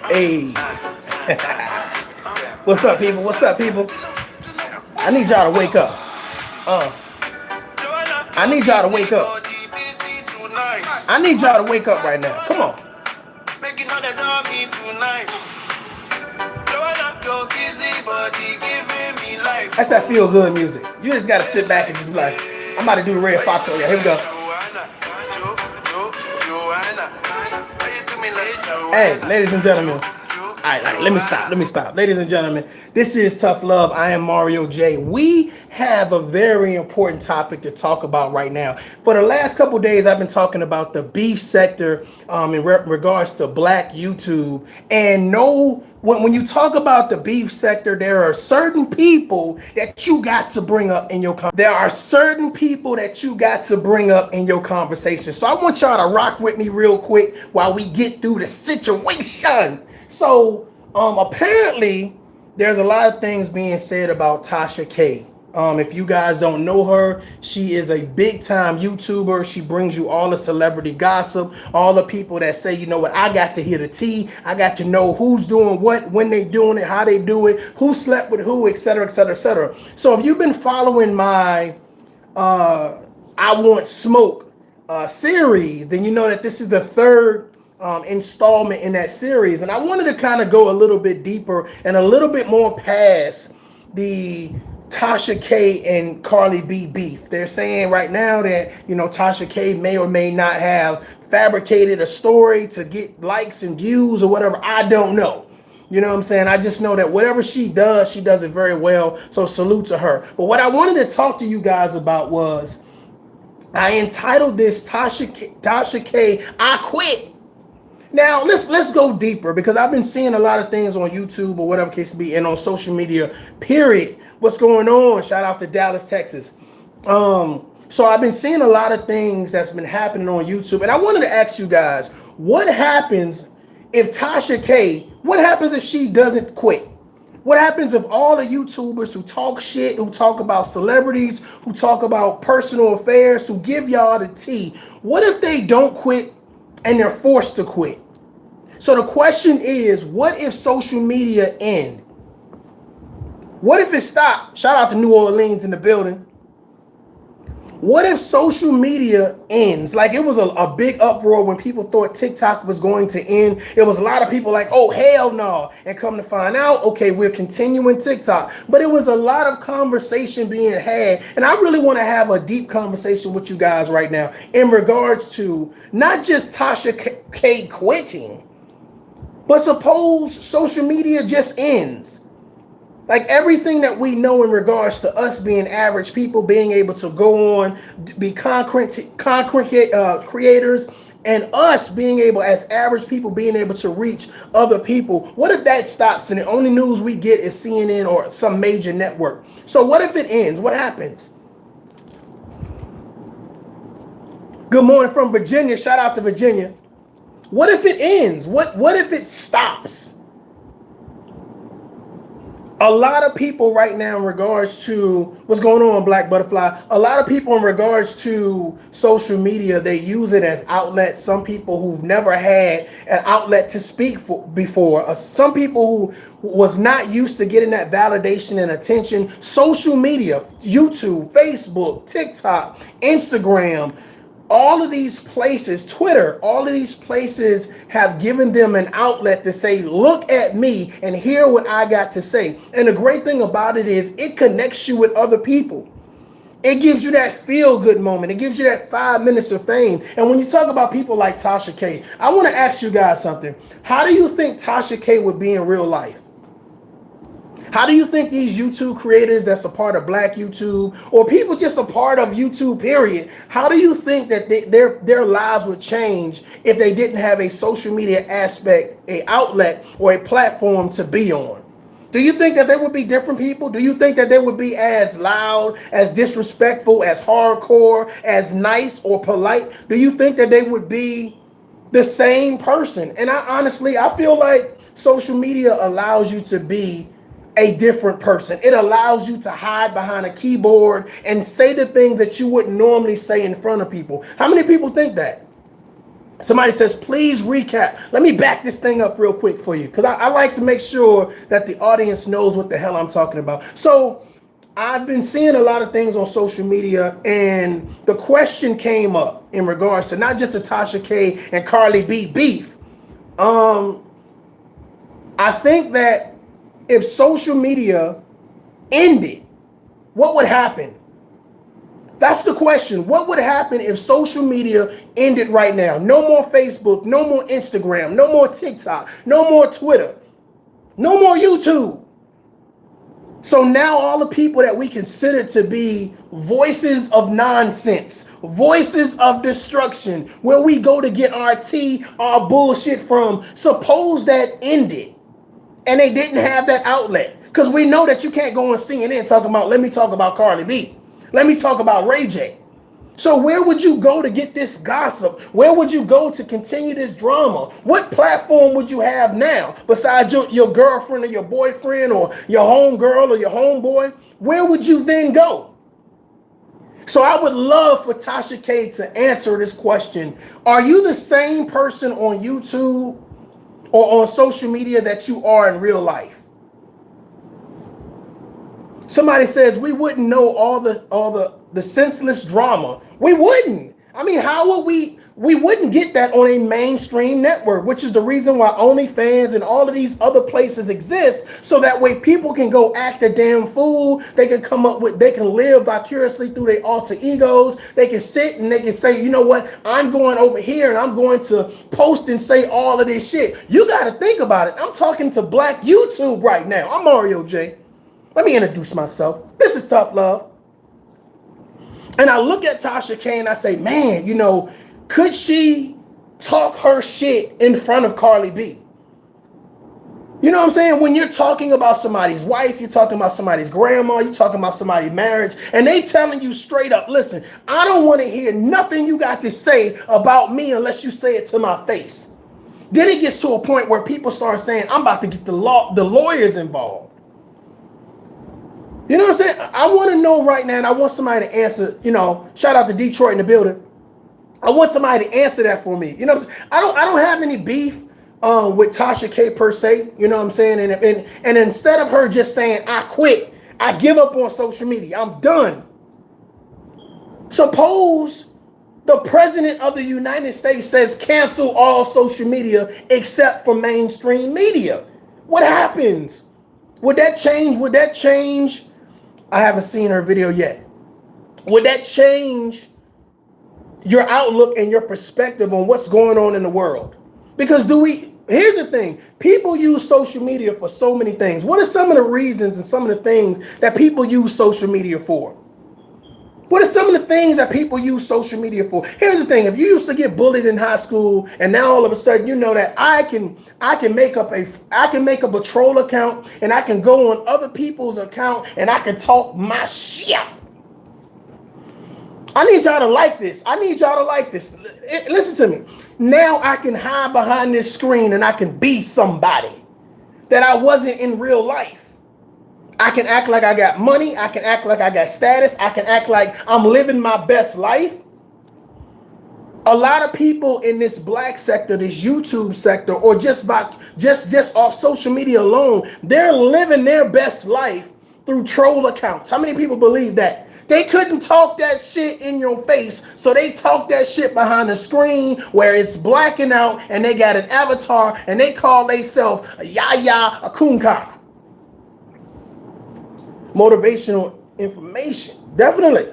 Hey. What's up, people? What's up, people? I need y'all to wake up. Uh, I need y'all to wake up. I need y'all to wake up right now. Come on. That's that feel good music. You just gotta sit back and just be like, I'm about to do the Red Fox on you. Here we go. Hey, ladies and gentlemen. All right, let me stop. Let me stop. Ladies and gentlemen, this is Tough Love. I am Mario J. We have a very important topic to talk about right now. For the last couple days, I've been talking about the beef sector in regards to Black YouTube. And when you talk about the beef sector, there are certain people that you got to bring up in your conversation. There are certain people that you got to bring up in your conversation. So I want y'all to rock with me real quick while we get through the situation. So apparently there's a lot of things being said about Tasha K. If you guys don't know her, she is a big time YouTuber. She brings you all the celebrity gossip, all the people that say, you know what, I got to hear the tea. I got to know who's doing what, when they doing it, how they do it, who slept with who, etc., etc., etc. So if you've been following my I Want Smoke series, then you know that this is the third installment in that series. And I wanted to kind of go a little bit deeper and a little bit more past the Tasha K and Cardi B beef. They're saying right now that, you know, Tasha K may or may not have fabricated a story to get likes and views or whatever. I don't know. You know what I'm saying? I just know that whatever she does it very well. So salute to her. But what I wanted to talk to you guys about was, I entitled this Tasha K, I Quit. Now let's go deeper, because I've been seeing a lot of things on YouTube or whatever case be, and on social media, period. What's going on? Shout out to Dallas, Texas. So I've been seeing a lot of things that's been happening on YouTube, and I wanted to ask you guys, what happens if Tasha K, what happens if she doesn't quit? What happens if all the YouTubers who talk shit, who talk about celebrities, who talk about personal affairs, who give y'all the tea, what if they don't quit and they're forced to quit? So the question is, what if social media end? What if it stopped? Shout out to New Orleans in the building. What if social media ends? Like, it was a big uproar when people thought TikTok was going to end. It was a lot of people like, oh, hell no. And come to find out, okay, we're continuing TikTok. But it was a lot of conversation being had. And I really want to have a deep conversation with you guys right now in regards to not just Tasha K quitting, but suppose social media just ends. Like, everything that we know in regards to us being average people, being able to go on, be content creators, and us being able, as average people, being able to reach other people. What if that stops and the only news we get is CNN or some major network? So what if it ends? What happens? Good morning from Virginia. Shout out to Virginia. What if it ends? What if it stops? A lot of people right now in regards to what's going on, Black Butterfly, a lot of people in regards to social media, they use it as outlets. Some people who've never had an outlet to speak for before. Some people who was not used to getting that validation and attention. Social media, YouTube, Facebook, TikTok, Instagram, all of these places, Twitter, all of these places have given them an outlet to say, look at me and hear what I got to say. And the great thing about it is it connects you with other people. It gives you that feel-good moment. It gives you that 5 minutes of fame. And when you talk about people like Tasha K, I want to ask you guys something. How do you think Tasha K would be in real life? How do you think these YouTube creators that's a part of Black YouTube, or people just a part of YouTube, period, how do you think that their lives would change if they didn't have a social media aspect, a outlet, or a platform to be on? Do you think that they would be different people? Do you think that they would be as loud, as disrespectful, as hardcore, as nice or polite? Do you think that they would be the same person? And I feel like social media allows you to be a different person. It allows you to hide behind a keyboard and say the things that you wouldn't normally say in front of people. How many people think that? Somebody says, please recap. Let me back this thing up real quick for you, because I like to make sure that the audience knows what the hell I'm talking about. So I've been seeing a lot of things on social media, and the question came up in regards to not just the Tasha K and Carly B beef. I think that if social media ended, what would happen? That's the question. What would happen if social media ended right now? No more Facebook, no more Instagram, no more TikTok, no more Twitter, no more YouTube. So now all the people that we consider to be voices of nonsense, voices of destruction, where we go to get our tea, our bullshit from, suppose that ended and they didn't have that outlet. Because we know that you can't go on CNN talking about, let me talk about Carly B. Let me talk about MarioJay. So where would you go to get this gossip? Where would you go to continue this drama? What platform would you have now besides your girlfriend or your boyfriend or your homegirl or your homeboy? Where would you then go? So I would love for Tasha K to answer this question. Are you the same person on YouTube or on social media that you are in real life? Somebody says we wouldn't know all the senseless drama. We wouldn't. I mean, how would we wouldn't get that on a mainstream network, which is the reason why OnlyFans and all of these other places exist, so that way people can go act a damn fool. They can they can live vicariously through their alter egos. They can sit and they can say, you know what, I'm going over here and I'm going to post and say all of this shit. You got to think about it. I'm talking to Black YouTube right now. I'm MarioJay. Let me introduce myself. This is Tough Love. And I look at Tasha K and I say, man, you know, could she talk her shit in front of Carly B? You know what I'm saying? When you're talking about somebody's wife, you're talking about somebody's grandma, you're talking about somebody's marriage, and they telling you straight up, listen, I don't want to hear nothing you got to say about me unless you say it to my face. Then it gets to a point where people start saying, I'm about to get the lawyers involved. You know what I'm saying? I want to know right now, and I want somebody to answer, you know, shout out to Detroit in the building. I want somebody to answer that for me. You know what I'm saying? I don't have any beef with Tasha K per se, you know what I'm saying? And instead of her just saying, I quit, I give up on social media, I'm done. Suppose the president of the United States says cancel all social media except for mainstream media. What happens? Would that change? I haven't seen her video yet. Would that change your outlook and your perspective on what's going on in the world? Because here's the thing, people use social media for so many things. What are some of the reasons and some of the things that people use social media for? What are some of the things that people use social media for? Here's the thing, if you used to get bullied in high school and now all of a sudden you know that I can make up a troll account and I can go on other people's account and I can talk my shit. I need y'all to like this. Listen to me. Now I can hide behind this screen and I can be somebody that I wasn't in real life. I can act like I got money. I can act like I got status. I can act like I'm living my best life. A lot of people in this black sector, this YouTube sector, or just off social media alone, they're living their best life through troll accounts. How many people believe that? They couldn't talk that shit in your face, so they talk that shit behind the screen where it's blacking out and they got an avatar and they call themselves a Yaya Akunka. Motivational information, definitely.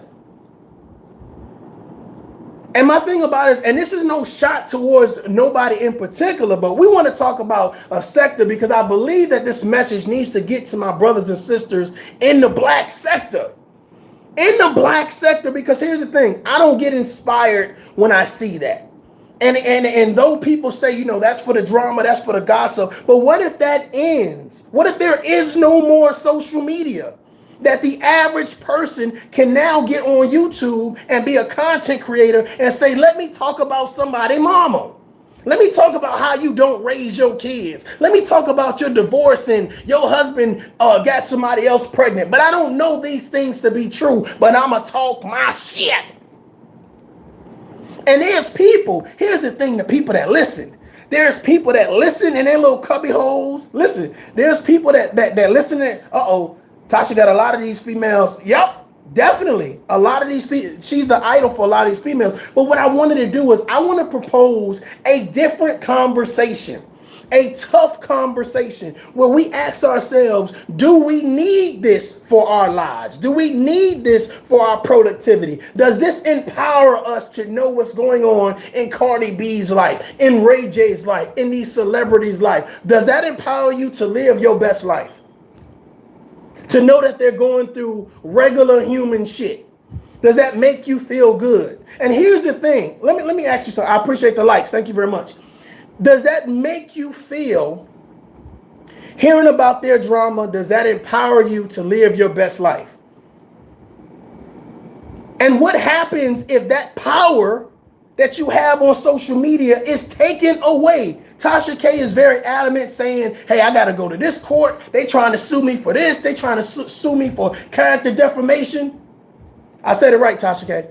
And my thing about it is, and this is no shot towards nobody in particular, but we want to talk about a sector because I believe that this message needs to get to my brothers and sisters in the black sector. In the black sector, because here's the thing, I don't get inspired when I see that. And though people say, you know, that's for the drama, that's for the gossip, but what if that ends? What if there is no more social media? That the average person can now get on YouTube and be a content creator and say, let me talk about somebody's mama. Let me talk about how you don't raise your kids. Let me talk about your divorce and your husband got somebody else pregnant. But I don't know these things to be true, but I'm going to talk my shit. And there's people, here's the thing, the people that listen. There's people that listen in their little cubby holes. Listen, there's people that listen and, Tasha got a lot of these females. Yep, definitely. A lot of these she's the idol for a lot of these females. But what I wanted to do is I want to propose a different conversation. A tough conversation where we ask ourselves, do we need this for our lives? Do we need this for our productivity? Does this empower us to know what's going on in Cardi B's life, in Ray J's life, in these celebrities' life? Does that empower you to live your best life? To know that they're going through regular human shit? Does that make you feel good? And here's the thing. Let me ask you something. I appreciate the likes. Thank you very much. Does that make you feel, hearing about their drama, does that empower you to live your best life? And what happens if that power that you have on social media is taken away? Tasha K is very adamant saying, hey, I got to go to this court. They trying to sue me for this. They trying to sue me for character defamation. I said it right, Tasha K.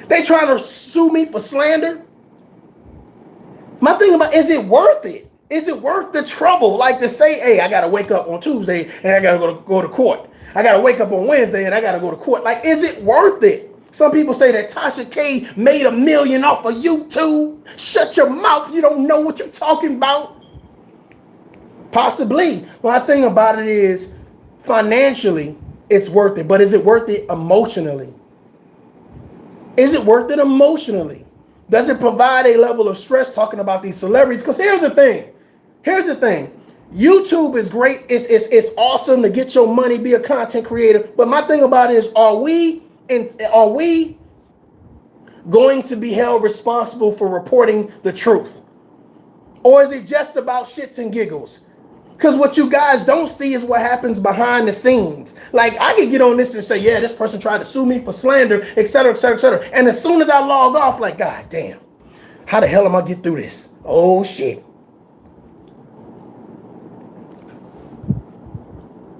They trying to sue me for slander. My thing about, is it worth it? Is it worth the trouble? Like to say, hey, I got to wake up on Tuesday and I got to go to court. I got to wake up on Wednesday and I got to go to court. Like, is it worth it? Some people say that Tasha K made $1 million off of YouTube. Shut your mouth. You don't know what you're talking about. Possibly. My thing about it is financially, it's worth it. But is it worth it emotionally? Is it worth it emotionally? Does it provide a level of stress talking about these celebrities? Because here's the thing. YouTube is great. It's awesome to get your money, be a content creator. But my thing about it is, are we going to be held responsible for reporting the truth? Or is it just about shits and giggles? Because what you guys don't see is what happens behind the scenes. Like, I could get on this and say, yeah, this person tried to sue me for slander, et cetera, et cetera, et cetera. And as soon as I log off, like, God damn, how the hell am I get through this? Oh, shit.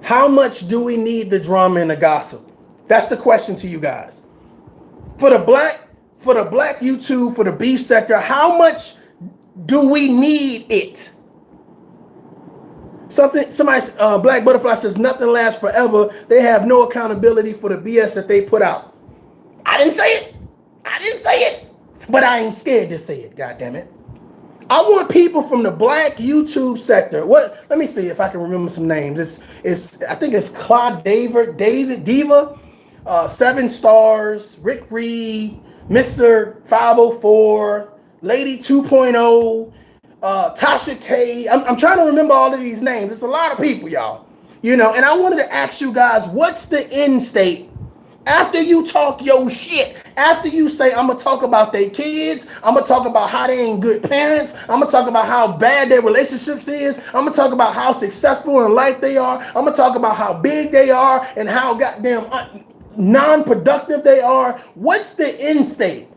How much do we need the drama and the gossip? That's the question to you guys. For the black YouTube, for the beef sector, how much do we need it? Somebody, Black Butterfly says, nothing lasts forever. They have no accountability for the BS that they put out. I didn't say it. But I ain't scared to say it, goddammit. I want people from the black YouTube sector. Let me see if I can remember some names. I think it's Claude David Diva, 7 Stars, Rick Reed, Mr. 504, Lady 2.0. Tasha K. I'm trying to remember all of these names. It's a lot of people, y'all. And I wanted to ask you guys, what's the end state after you talk your shit? After you say, I'm going to talk about their kids. I'm going to talk about how they ain't good parents. I'm going to talk about how bad their relationships is. I'm going to talk about how successful in life they are. I'm going to talk about how big they are and how goddamn non-productive they are. What's the end state?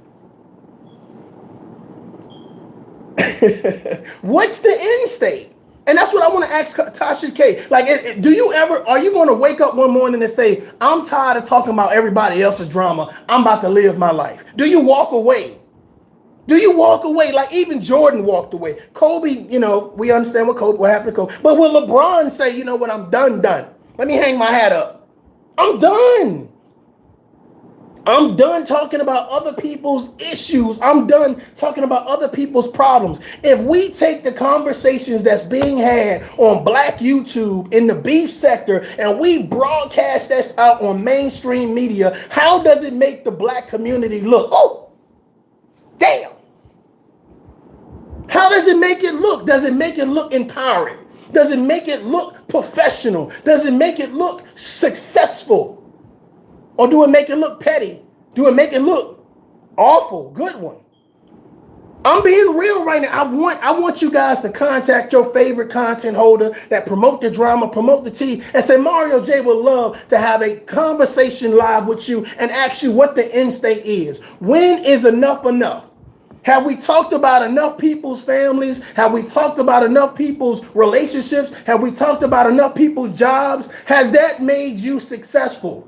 What's the end state? And that's what I want to ask Tasha K. Like, are you going to wake up one morning and say, I'm tired of talking about everybody else's drama. I'm about to live my life. Do you walk away? Like even Jordan walked away. Kobe, we understand what happened to Kobe. But will LeBron say, you know what, I'm done. Let me hang my hat up. I'm done. I'm done talking about other people's issues. I'm done talking about other people's problems. If we take the conversations that's being had on black YouTube in the beef sector and we broadcast this out on mainstream media, how does it make the black community look? Oh, damn. How does it make it look? Does it make it look empowering? Does it make it look professional? Does it make it look successful? Or do it make it look petty? Do it make it look awful? Good one. I'm being real right now. I want you guys to contact your favorite content holder that promote the drama, promote the tea, and say, MarioJay would love to have a conversation live with you and ask you what the end state is. When is enough enough? Have we talked about enough people's families? Have we talked about enough people's relationships? Have we talked about enough people's jobs? Has that made you successful?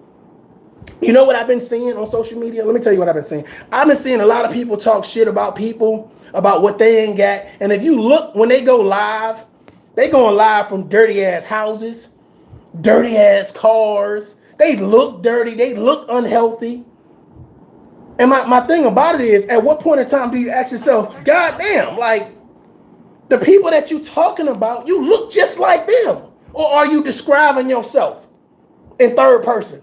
You know what I've been seeing on social media? Let me tell you what I've been seeing. I've been seeing a lot of people talk shit about people, about what they ain't got. And if you look, when they go live, they going live from dirty ass houses, dirty ass cars. They look dirty. They look unhealthy. And my thing about it is, at what point in time do you ask yourself, God damn, like, the people that you talking about, you look just like them? Or are you describing yourself in third person?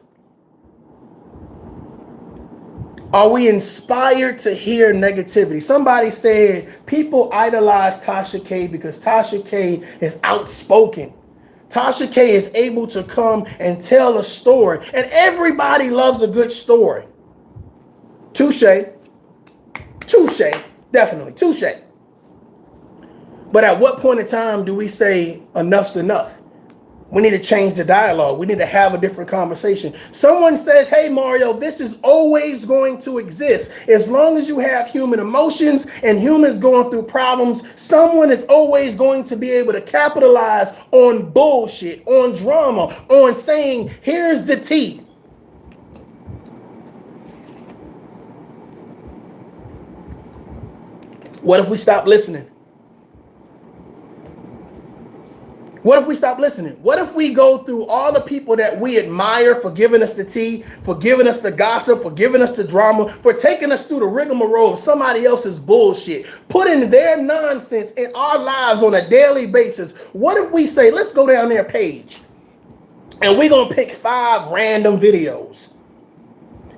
Are we inspired to hear negativity? Somebody said people idolize Tasha K because Tasha K is outspoken. Tasha K is able to come and tell a story. And everybody loves a good story. Touche. Touche. Definitely. Touche. But at what point in time do we say enough's enough? We need to change the dialogue. We need to have a different conversation. Someone says, hey, Mario, this is always going to exist. As long as you have human emotions and humans going through problems, someone is always going to be able to capitalize on bullshit, on drama, on saying, here's the tea. What if we stop listening? What if we stop listening? What if we go through all the people that we admire for giving us the tea, for giving us the gossip, for giving us the drama, for taking us through the rigmarole of somebody else's bullshit, putting their nonsense in our lives on a daily basis? What if we say, let's go down their page and we're going to pick 5 random videos.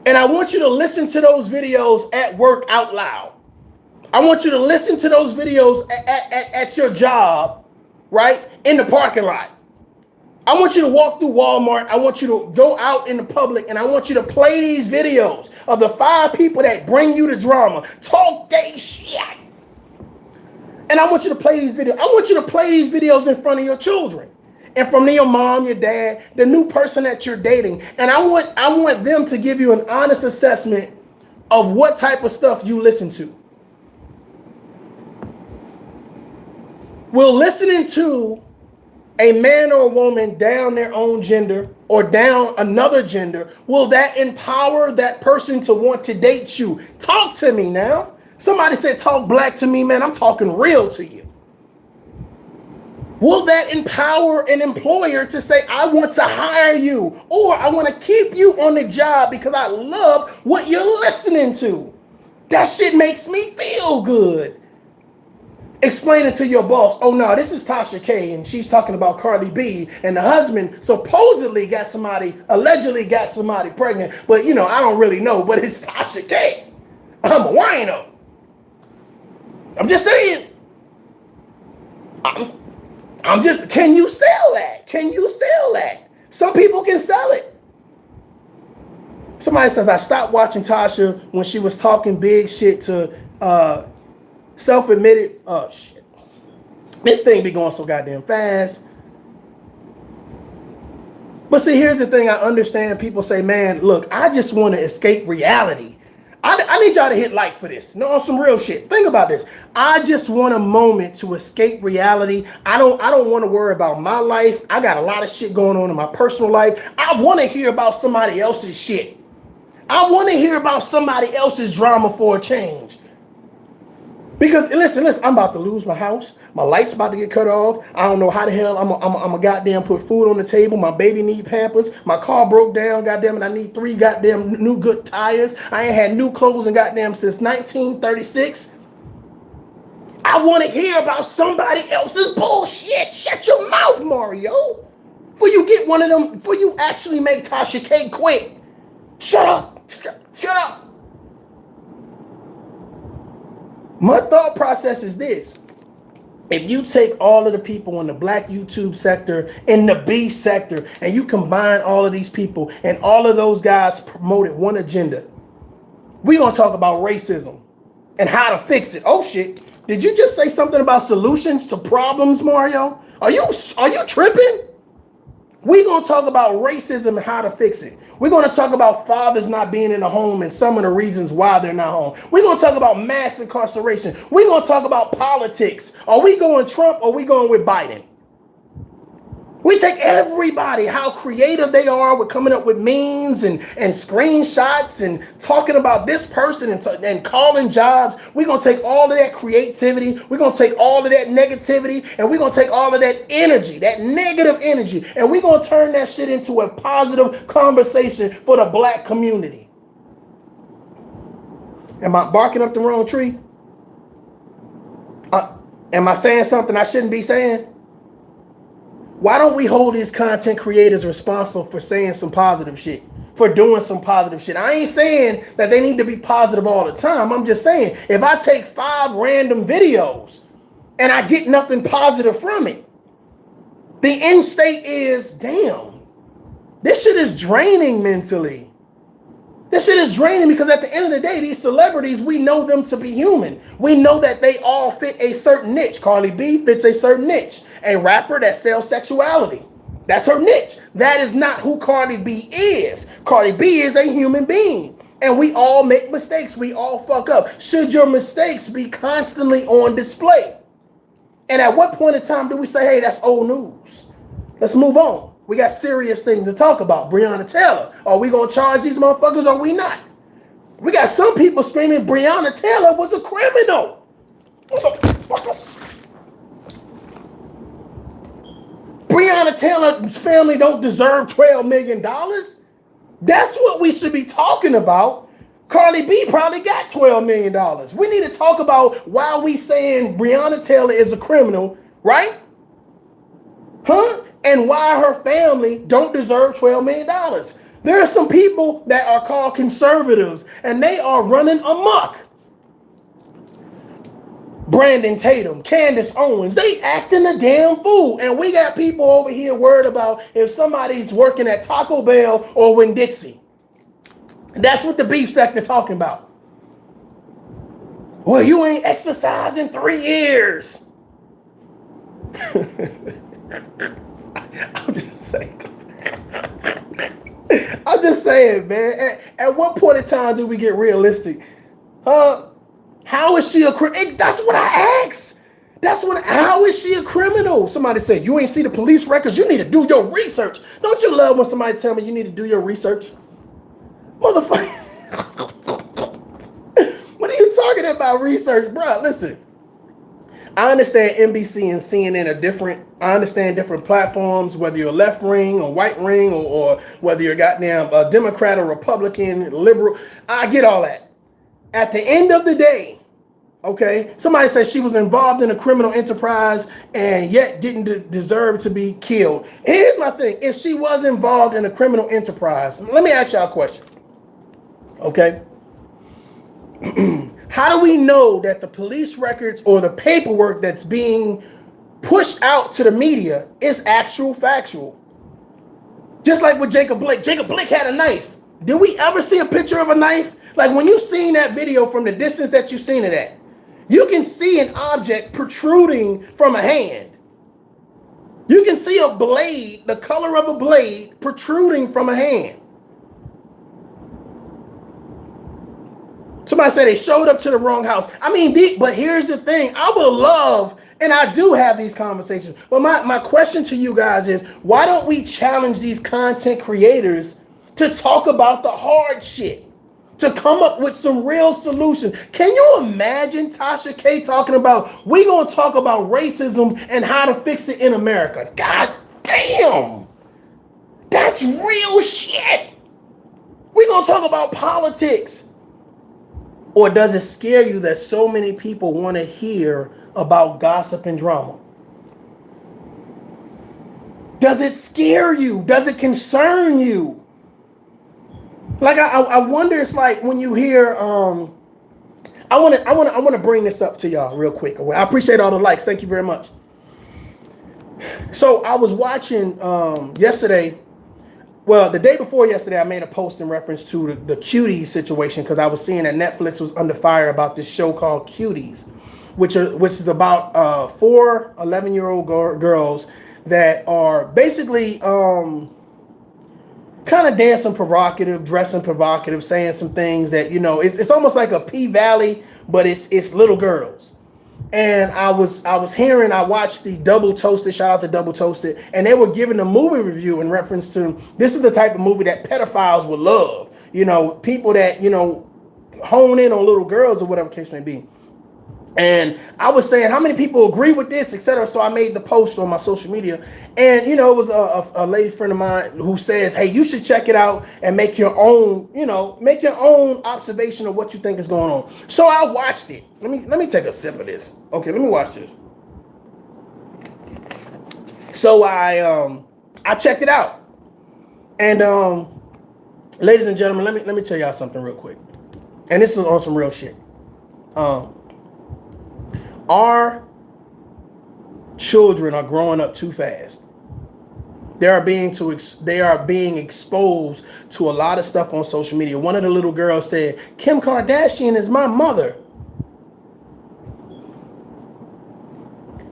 And I want you to listen to those videos at work out loud. I want you to listen to those videos at your job, right? In the parking lot. I want you to walk through Walmart. I want you to go out in the public and I want you to play these videos of the 5 people that bring you the drama. Talk they shit. And I want you to play these videos. I want you to play these videos in front of your children and from your mom, your dad, the new person that you're dating. And I want them to give you an honest assessment of what type of stuff you listen to. Will listening to a man or a woman down their own gender or down another gender, will that empower that person to want to date you? Talk to me now. Somebody said talk black to me, man. I'm talking real to you. Will that empower an employer to say, I want to hire you, or I want to keep you on the job because I love what you're listening to? That shit makes me feel good. Explain it to your boss. Oh no, this is Tasha K and she's talking about Cardi B and the husband supposedly got somebody, allegedly got somebody pregnant, but you know, I don't really know, but it's Tasha K. I'm a wino. I'm just saying. I'm just, can you sell that? Can you sell that? Some people can sell it. Somebody says, I stopped watching Tasha when she was talking big shit to self-admitted, oh shit. This thing be going so goddamn fast. But see, here's the thing. I understand people say, man, look, I just want to escape reality. I need y'all to hit like for this. No, on some real shit. Think about this. I just want a moment to escape reality. I don't want to worry about my life. I got a lot of shit going on in my personal life. I want to hear about somebody else's shit. I want to hear about somebody else's drama for a change. Because listen, I'm about to lose my house. My light's about to get cut off. I don't know how the hell I'm a goddamn put food on the table. My baby need Pampers. My car broke down. Goddamn it, I need 3 goddamn new good tires. I ain't had new clothes in goddamn since 1936. I want to hear about somebody else's bullshit. Shut your mouth, Mario. Before you get one of them, before you actually make Tasha K quit. Shut up. Shut up. My thought process is this. If you take all of the people in the black YouTube sector, in the B sector, and you combine all of these people, and all of those guys promoted one agenda, we're going to talk about racism and how to fix it. Oh, shit. Did you just say something about solutions to problems, Mario? Are you tripping? We're going to talk about racism and how to fix it. We're going to talk about fathers not being in the home and some of the reasons why they're not home. We're going to talk about mass incarceration. We're going to talk about politics. Are we going Trump or are we going with Biden? We're We take everybody, how creative they are with coming up with memes and screenshots and talking about this person and calling jobs. We're going to take all of that creativity. We're going to take all of that negativity, and we're going to take all of that energy, that negative energy, and we're going to turn that shit into a positive conversation for the black community. Am I barking up the wrong tree? Am I saying something I shouldn't be saying? Why don't we hold these content creators responsible for saying some positive shit, for doing some positive shit? I ain't saying that they need to be positive all the time. I'm just saying, if I take 5 random videos and I get nothing positive from it, the end state is, damn, this shit is draining mentally. This shit is draining because at the end of the day, these celebrities, we know them to be human. We know that they all fit a certain niche. Cardi B fits a certain niche. A rapper that sells sexuality. That's her niche. That is not who Cardi B is. Cardi B is a human being. And we all make mistakes. We all fuck up. Should your mistakes be constantly on display? And at what point in time do we say, hey, that's old news? Let's move on. We got serious things to talk about. Breonna Taylor. Are we going to charge these motherfuckers or are we not? We got some people screaming Breonna Taylor was a criminal. Motherfuckers. Breonna Taylor's family don't deserve $12 million. That's what we should be talking about. Cardi B probably got $12 million. We need to talk about why we saying Breonna Taylor is a criminal, right? Huh? And why her family don't deserve $12 million. There are some people that are called conservatives, and they are running amok. Brandon Tatum, Candace Owens, they acting a damn fool. And we got people over here worried about if somebody's working at Taco Bell or Winn-Dixie. That's what the beef sector talking about. Well, you ain't exercised in 3 years. I'm just saying, man. At what point in time do we get realistic? How is she a criminal? That's what I asked. How is she a criminal? Somebody said, you ain't see the police records. You need to do your research. Don't you love when somebody tell me you need to do your research? Motherfucker. What are you talking about research, bro? Listen. I understand NBC and CNN are different. I understand different platforms, whether you're left ring or white ring or whether you're goddamn a Democrat or Republican, liberal. I get all that. At the end of the day, okay, somebody said she was involved in a criminal enterprise and yet didn't deserve to be killed. Here's my thing. If she was involved in a criminal enterprise, let me ask y'all a question. Okay? How do we know that the police records or the paperwork that's being pushed out to the media is actual factual? Just like with Jacob Blake. Jacob Blake had a knife. Did we ever see a picture of a knife? Like when you seen that video from the distance that you seen it at, you can see an object protruding from a hand. You can see a blade, the color of a blade protruding from a hand. Somebody said they showed up to the wrong house. I mean, but here's the thing. I would love, and I do have these conversations, but my question to you guys is, why don't we challenge these content creators to talk about the hard shit, to come up with some real solutions? Can you imagine Tasha K talking about, we gonna talk about racism and how to fix it in America? God damn, that's real shit. We gonna talk about politics. Or does it scare you that so many people want to hear about gossip and drama? Does it scare you? Does it concern you? Like I wonder. It's like when you hear. I want to bring this up to y'all real quick. I appreciate all the likes. Thank you very much. So I was watching yesterday. Well, the day before yesterday, I made a post in reference to the Cuties situation because I was seeing that Netflix was under fire about this show called Cuties, which is about 4 11-year-old girls that are basically kind of dancing provocative, dressing provocative, saying some things that, you know, it's almost like a P-Valley, but it's little girls. And I watched the Double Toasted, shout out to Double Toasted, and they were giving a movie review in reference to, this is the type of movie that pedophiles would love. You know, people that, you know, hone in on little girls or whatever case may be. And I was saying, how many people agree with this, etc. So I made the post on my social media. And, you know, it was a lady friend of mine who says, hey, you should check it out and make your own, you know, make your own observation of what you think is going on. So I watched it. Let me take a sip of this. Okay, let me watch this. So I checked it out. And ladies and gentlemen, let me tell y'all something real quick. And this is on some real shit. Our children are growing up too fast. They are being exposed to a lot of stuff on social media. One of the little girls said, Kim Kardashian is my mother.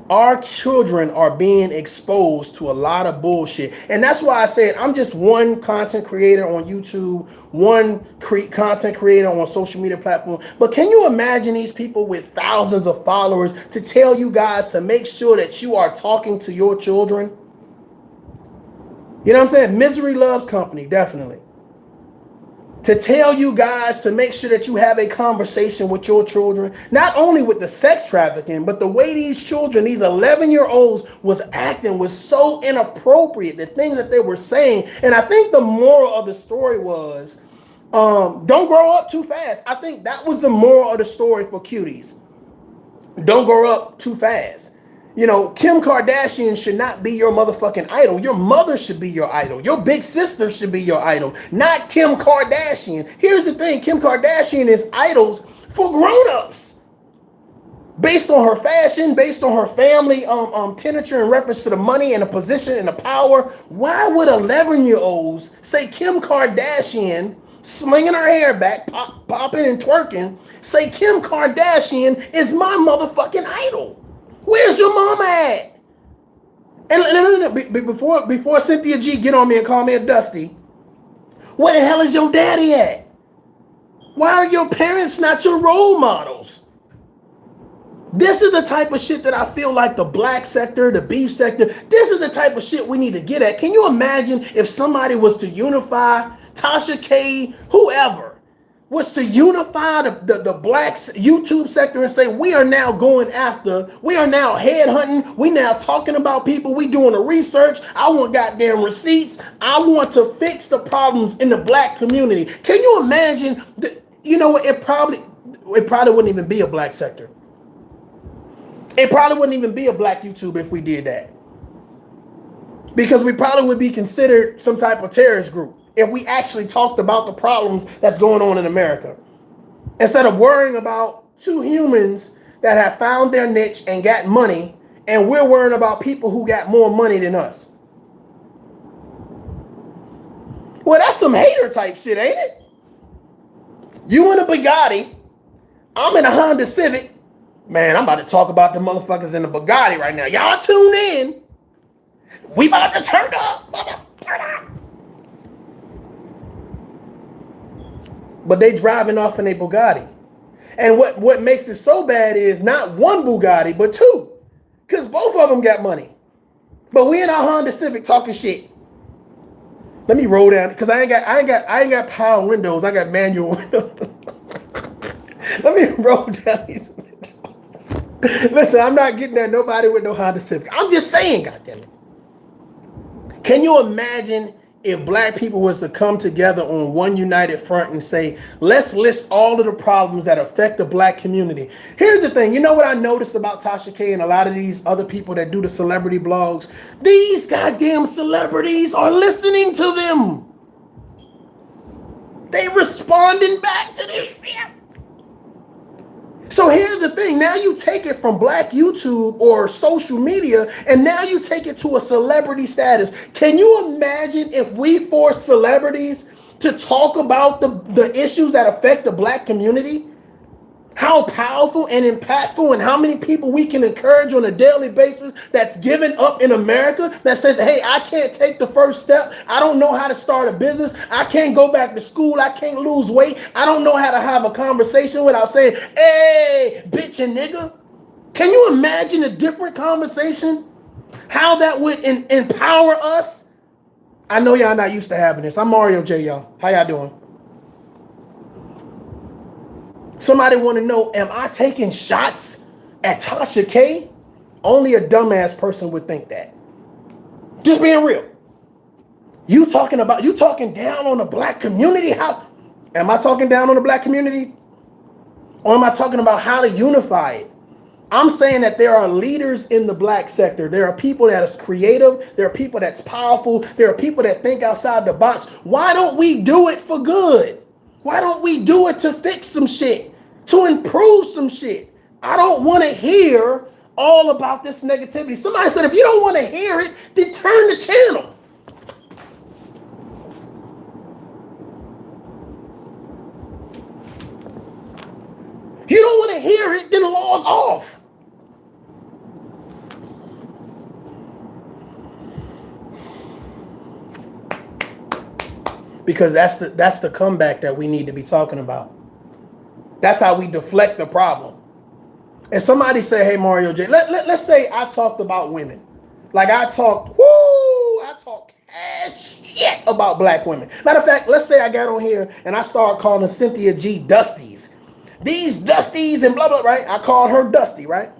Our children are being exposed to a lot of bullshit. And that's why I said I'm just one content creator on YouTube, one content creator on social media platform. But can you imagine these people with thousands of followers to tell you guys to make sure that you are talking to your children? You know what I'm saying? Misery loves company, definitely. To tell you guys to make sure that you have a conversation with your children, not only with the sex trafficking, but the way these children, these 11-year-olds was acting was so inappropriate, the things that they were saying. And I think the moral of the story was, don't grow up too fast. I think that was the moral of the story for cuties. Don't grow up too fast. You know, Kim Kardashian should not be your motherfucking idol. Your mother should be your idol. Your big sister should be your idol, not Kim Kardashian. Here's the thing. Kim Kardashian is idols for grown-ups. Based on her fashion, based on her family temperature in reference to the money and the position and the power. Why would 11-year-olds say Kim Kardashian, slinging her hair back, popping and twerking, say Kim Kardashian is my motherfucking idol? Where's your mama at? And before Cynthia G get on me and call me a Dusty, where the hell is your daddy at? Why are your parents not your role models? This is the type of shit that I feel like the black sector, the beef sector, this is the type of shit we need to get at. Can you imagine if somebody was to unify, Tasha K, whoever, was to unify the black YouTube sector and say, we are now going after, we are now headhunting, we now talking about people, we doing the research, I want goddamn receipts, I want to fix the problems in the black community. Can you imagine, you know what, it probably wouldn't even be a black sector. It probably wouldn't even be a black YouTube if we did that. Because we probably would be considered some type of terrorist group if we actually talked about the problems that's going on in America. Instead of worrying about two humans that have found their niche and got money, and we're worrying about people who got more money than us. Well, that's some hater type shit, ain't it? You in a Bugatti, I'm in a Honda Civic. Man, I'm about to talk about the motherfuckers in the Bugatti right now. Y'all tune in. We about to turn up. But they driving off in a Bugatti. And what makes it so bad is not one Bugatti, but two. Because both of them got money. But we in our Honda Civic talking shit. Let me roll down, because I ain't got power windows. I got manual windows. Let me roll down these windows. Listen, I'm not getting at nobody with no Honda Civic. I'm just saying, goddammit. Can you imagine if black people was to come together on one united front and say, let's list all of the problems that affect the black community? Here's the thing. You know what I noticed about Tasha K and a lot of these other people that do the celebrity blogs? These goddamn celebrities are listening to them. They responding back to them. So here's the thing. Now you take it from black YouTube or social media, and now you take it to a celebrity status. Can you imagine if we force celebrities to talk about the issues that affect the black community? How powerful and impactful, and how many people we can encourage on a daily basis that's given up in America, that says, hey, I can't take the first step. I don't know how to start a business. I can't go back to school. I can't lose weight. I don't know how to have a conversation without saying, hey, bitch and nigga. Can you imagine a different conversation? How that would empower us? I know y'all not used to having this. I'm Mario J, y'all. How y'all doing? Somebody want to know, am I taking shots at Tasha K? Only a dumbass person would think that. Just being real. You talking down on the black community? How am I talking down on the black community? Or am I talking about how to unify it? I'm saying that there are leaders in the black sector. There are people that is creative. There are people that's powerful. There are people that think outside the box. Why don't we do it for good? Why don't we do it to fix some shit, to improve some shit? I don't want to hear all about this negativity. Somebody said, if you don't want to hear it, then turn the channel. You don't want to hear it, then log off. Because that's the comeback that we need to be talking about. That's how we deflect the problem. And somebody say, hey, Mario J, let's say I talked about women. Like I talked cash shit about black women. Matter of fact, let's say I got on here and I started calling Cynthia G Dusties. These Dusties and blah, blah, right? I called her Dusty, right?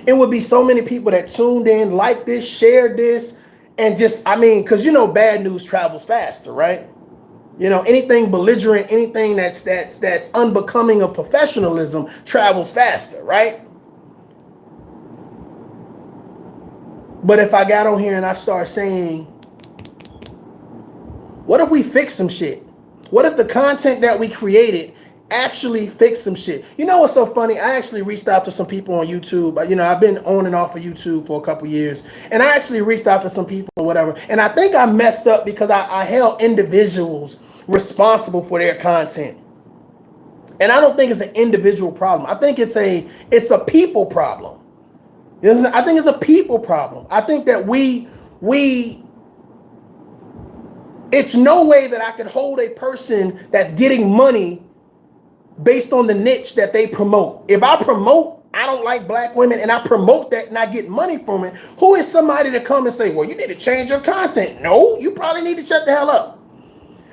It would be so many people that tuned in, liked this, shared this, and just, because bad news travels faster, right? Anything belligerent, anything that's unbecoming of professionalism travels faster, right? But if I got on here and I start saying, what if we fix some shit? What if the content that we created actually fix some shit? You know what's so funny? I actually reached out to some people on YouTube. I've been on and off of YouTube for a couple years, and I actually reached out to some people or whatever. And I think I messed up because I held individuals responsible for their content. And I don't think it's an individual problem. I think it's a people problem. I think it's a people problem. I think that it's no way that I could hold a person that's getting money based on the niche that they promote. If I promote, I don't like black women, and I promote that and I get money from it, who is somebody to come and say, well, you need to change your content? No, you probably need to shut the hell up.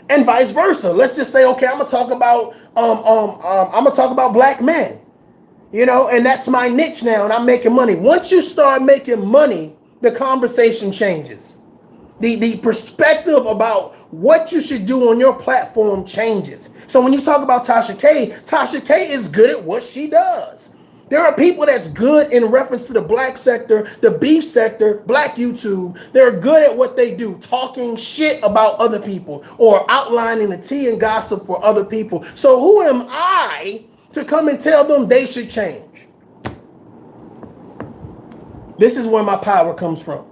And vice versa. Let's just say, okay, I'm gonna talk about black men, and that's my niche now, and I'm making money. Once you start making money, the conversation changes. The perspective about what you should do on your platform changes. So when you talk about Tasha K is good at what she does. There are people that's good in reference to the black sector, the beef sector, black YouTube. They're good at what they do, talking shit about other people or outlining the tea and gossip for other people. So who am I to come and tell them they should change? This is where my power comes from.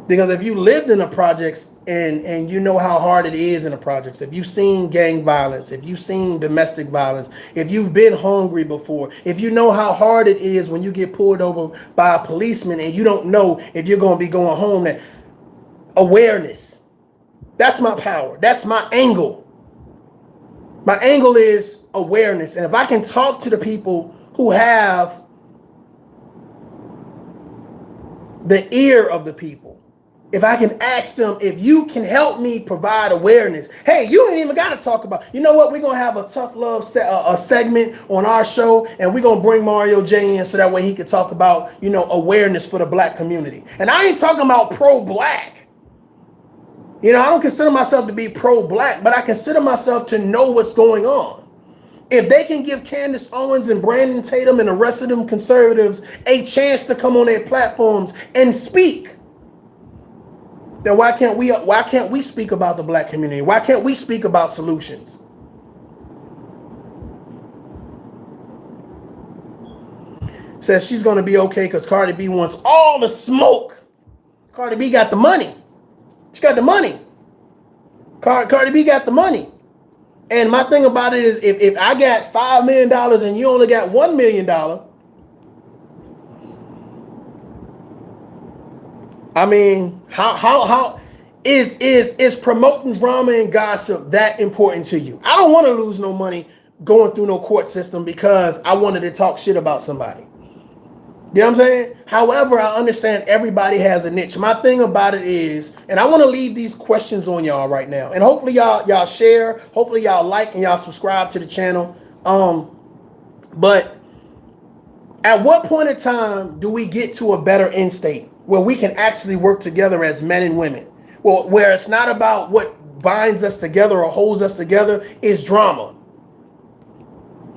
Because if you lived in the projects and you know how hard it is in the projects, if you've seen gang violence, if you've seen domestic violence, if you've been hungry before, if you know how hard it is when you get pulled over by a policeman and you don't know if you're going to be going home, that awareness, that's my power. That's my angle. My angle is awareness. And if I can talk to the people who have the ear of the people, if I can ask them, if you can help me provide awareness, hey, you ain't even got to talk about, you know what, we're going to have a tough love a segment on our show, and we're going to bring Mario J in so that way he can talk about, awareness for the black community. And I ain't talking about pro-black. I don't consider myself to be pro-black, but I consider myself to know what's going on. If they can give Candace Owens and Brandon Tatum and the rest of them conservatives a chance to come on their platforms and speak, then why can't we speak about the black community? Why can't we speak about solutions? Says she's going to be okay because Cardi B wants all the smoke. Cardi B got the money. She got the money. Cardi B got the money. And my thing about it is, if I got $5 million and you only got $1 million, I mean, how is promoting drama and gossip that important to you? I don't want to lose no money going through no court system because I wanted to talk shit about somebody. You know what I'm saying? However, I understand everybody has a niche. My thing about it is, and I want to leave these questions on y'all right now. And hopefully y'all share, hopefully y'all like and y'all subscribe to the channel. But at what point in time do we get to a better end state where we can actually work together as men and women? Well, where it's not about what binds us together or holds us together, is drama.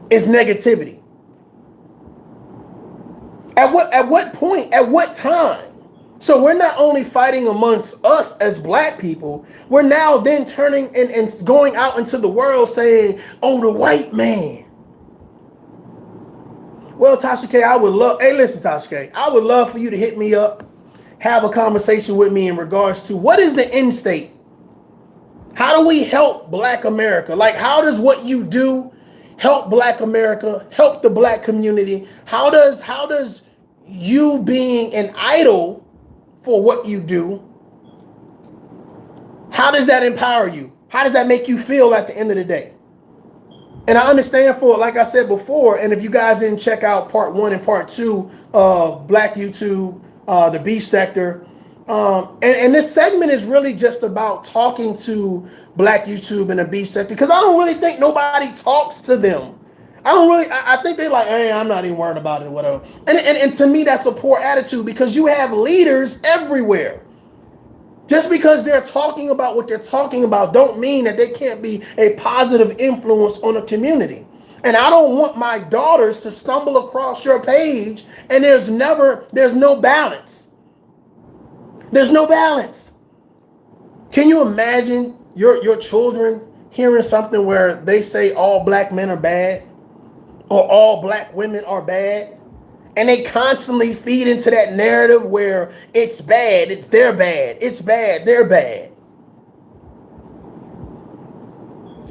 It's negativity. At what point, at what time? So we're not only fighting amongst us as black people, we're now then turning and going out into the world saying, oh, the white man. Well, Tasha K, I would love, hey, listen, Tasha K, I would love for you to hit me up, have a conversation with me in regards to what is the end state? How do we help Black America? Like, how does what you do help Black America, help the Black community? How does you being an idol for what you do, how does that empower you? How does that make you feel at the end of the day? And I understand, for, like I said before, and if you guys didn't check out part 1 and part 2 of Black YouTube, the beef sector, and this segment is really just about talking to Black YouTube and the beef sector, because I don't really think nobody talks to them. I think they're like, hey, I'm not even worried about it or whatever. And to me, that's a poor attitude, because you have leaders everywhere. Just because they're talking about what they're talking about don't mean that they can't be a positive influence on a community. And I don't want my daughters to stumble across your page and there's no balance. There's no balance. Can you imagine your children hearing something where they say all black men are bad or all black women are bad? And they constantly feed into that narrative where it's bad, they're bad, it's bad, they're bad.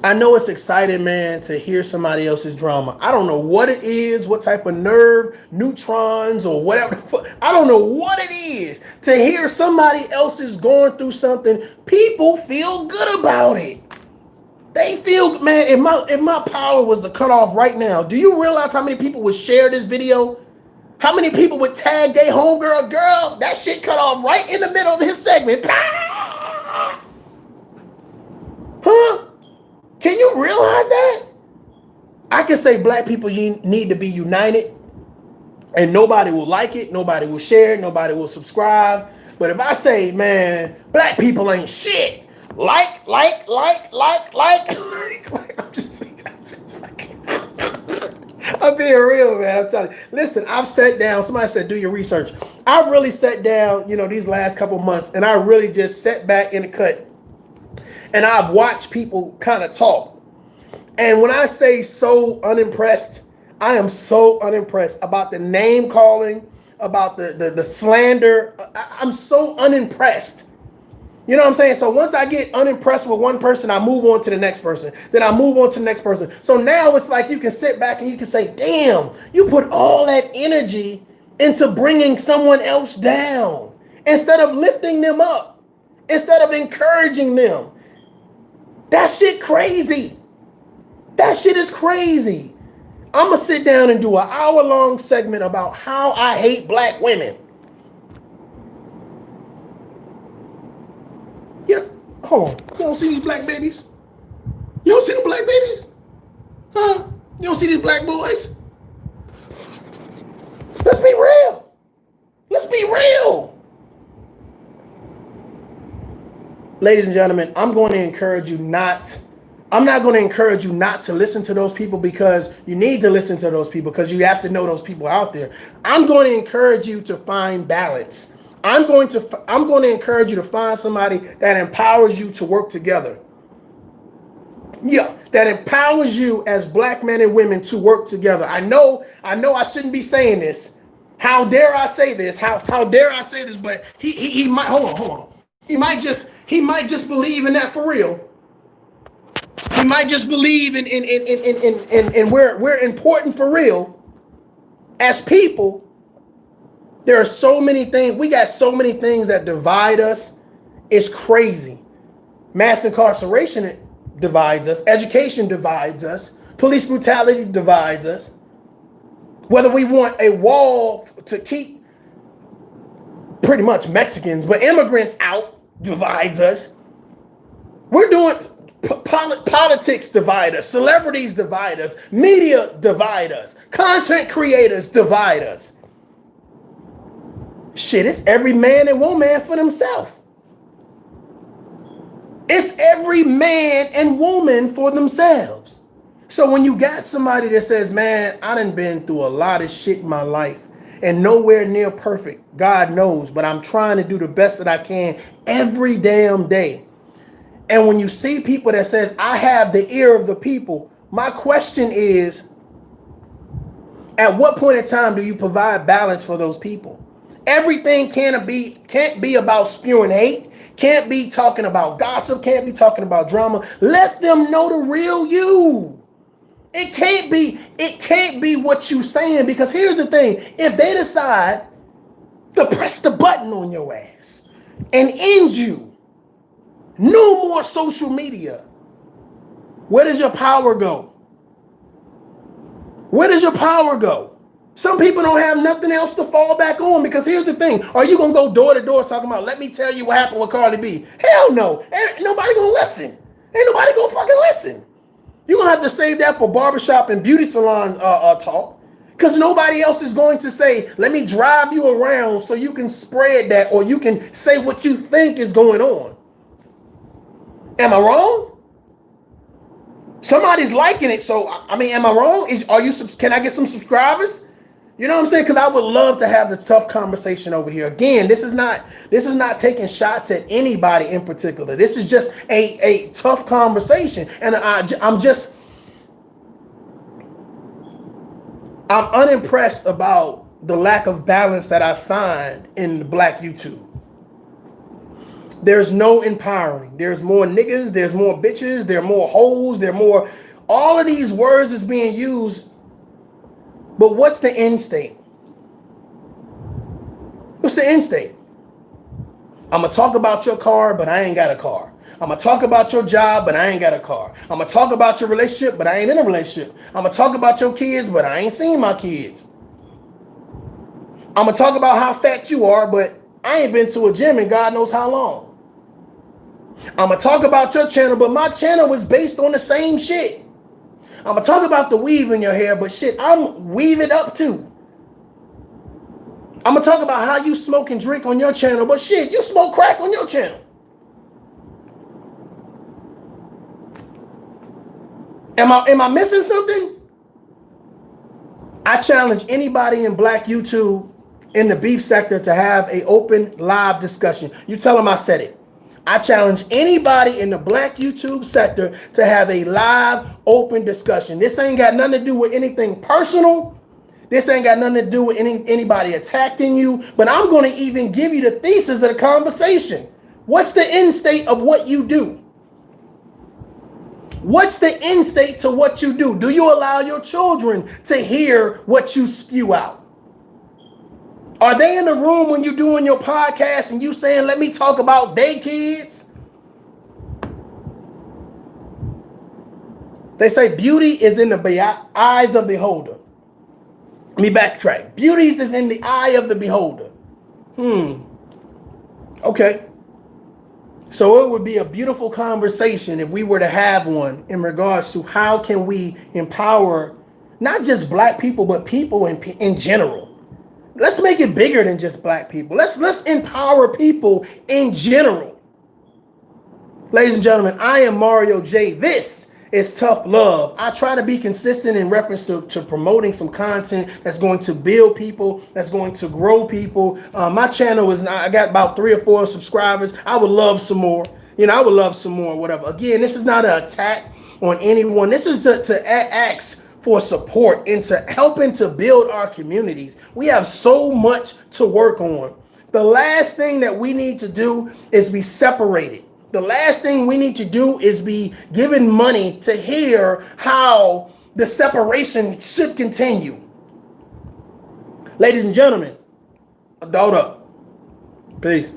I know it's exciting, man, to hear somebody else's drama. I don't know what it is, what type of nerve, neutrons, or whatever. I don't know what it is to hear somebody else is going through something. People feel good about it. They feel, man, if my power was to cut off right now, do you realize how many people would share this video? How many people would tag their homegirl, girl, that shit cut off right in the middle of his segment? Huh? Can you realize that? I can say black people need to be united, and nobody will like it, nobody will share it, nobody will subscribe. But if I say, man, black people ain't shit, like, I'm being real, man. I'm telling you. Listen, I've sat down. Somebody said, do your research. I really sat down, these last couple months, and I really just sat back in the cut. And I've watched people kind of talk. And when I say so unimpressed, I am so unimpressed about the name calling, about the slander. I'm so unimpressed. You know what I'm saying? So once I get unimpressed with one person, I move on to the next person. Then I move on to the next person. So now it's like you can sit back and you can say, damn, you put all that energy into bringing someone else down instead of lifting them up, instead of encouraging them. That shit crazy. That shit is crazy. I'm going to sit down and do an hour-long segment about how I hate black women. Hold on. You don't see these black babies? You don't see the black babies? Huh? You don't see these black boys? Let's be real. Let's be real. Ladies and gentlemen, I'm not going to encourage you not to listen to those people, because you need to listen to those people, because you have to know those people out there. I'm going to encourage you to find balance. I'm going to encourage you to find somebody that empowers you to work together. Yeah, that empowers you as black men and women to work together. I know I shouldn't be saying this. How dare I say this? How dare I say this? But he might hold on. He might just believe in that for real. He might just believe in we're important for real as people. There are so many things. We got so many things that divide us. It's crazy. Mass incarceration divides us. Education divides us. Police brutality divides us. Whether we want a wall to keep pretty much Mexicans, but immigrants out divides us. We're doing politics divide us, celebrities divide us, media divide us, content creators divide us. Shit, it's every man and woman for themselves. It's every man and woman for themselves. So when you got somebody that says, man, I done been through a lot of shit in my life and nowhere near perfect, God knows, but I'm trying to do the best that I can every damn day. And when you see people that says, I have the ear of the people, my question is, at what point in time do you provide balance for those people? Everything can't be about spewing hate, can't be talking about gossip, can't be talking about drama. Let them know the real you. It can't be what you saying, because here's the thing. If they decide to press the button on your ass and end you, no more social media. Where does your power go? Where does your power go? Some people don't have nothing else to fall back on, because here's the thing. Are you going to go door to door talking about, let me tell you what happened with Cardi B? Hell no. Ain't nobody going to listen. Ain't nobody going to fucking listen. You're going to have to save that for barbershop and beauty salon talk, because nobody else is going to say, let me drive you around so you can spread that, or you can say what you think is going on. Am I wrong? Somebody's liking it, so I mean, am I wrong? Can I get some subscribers? You know what I'm saying? Because I would love to have the tough conversation over here. Again, this is not taking shots at anybody in particular. This is just a tough conversation, and I'm unimpressed about the lack of balance that I find in the black YouTube. There's no empowering. There's more niggas. There's more bitches. There are more hoes. There are more. All of these words is being used. But what's the end state? What's the end state? I'm going to talk about your car, but I ain't got a car. I'm going to talk about your job, but I ain't got a car. I'm going to talk about your relationship, but I ain't in a relationship. I'm going to talk about your kids, but I ain't seen my kids. I'm going to talk about how fat you are, but I ain't been to a gym in God knows how long. I'm going to talk about your channel, but my channel is based on the same shit. I'm going to talk about the weave in your hair, but shit, I'm weaving up too. I'm going to talk about how you smoke and drink on your channel, but shit, you smoke crack on your channel. Am I missing something? I challenge anybody in black YouTube in the beef sector to have an open live discussion. You tell them I said it. I challenge anybody in the black YouTube sector to have a live open discussion. This ain't got nothing to do with anything personal. This ain't got nothing to do with anybody attacking you, but I'm going to even give you the thesis of the conversation. What's the end state of what you do? What's the end state to what you do? Do you allow your children to hear what you spew out? Are they in the room when you're doing your podcast and you saying, let me talk about they kids? They say beauty is in the eyes of the beholder. Let me backtrack. Beauty is in the eye of the beholder. Okay. So it would be a beautiful conversation if we were to have one in regards to how can we empower not just black people, but people in general. Let's make it bigger than just black people. Let's empower people in general. Ladies and gentlemen, I am MarioJay. This is Tough Love. I try to be consistent in reference to promoting some content that's going to build people, that's going to grow people. My channel I got about 3 or 4 subscribers. I would love some more. I would love some more, whatever. Again, this is not an attack on anyone. This is to ask for support and to helping to build our communities. We have so much to work on. The last thing that we need to do is be separated. The last thing we need to do is be given money to hear how the separation should continue. Ladies and gentlemen, adult up. Peace.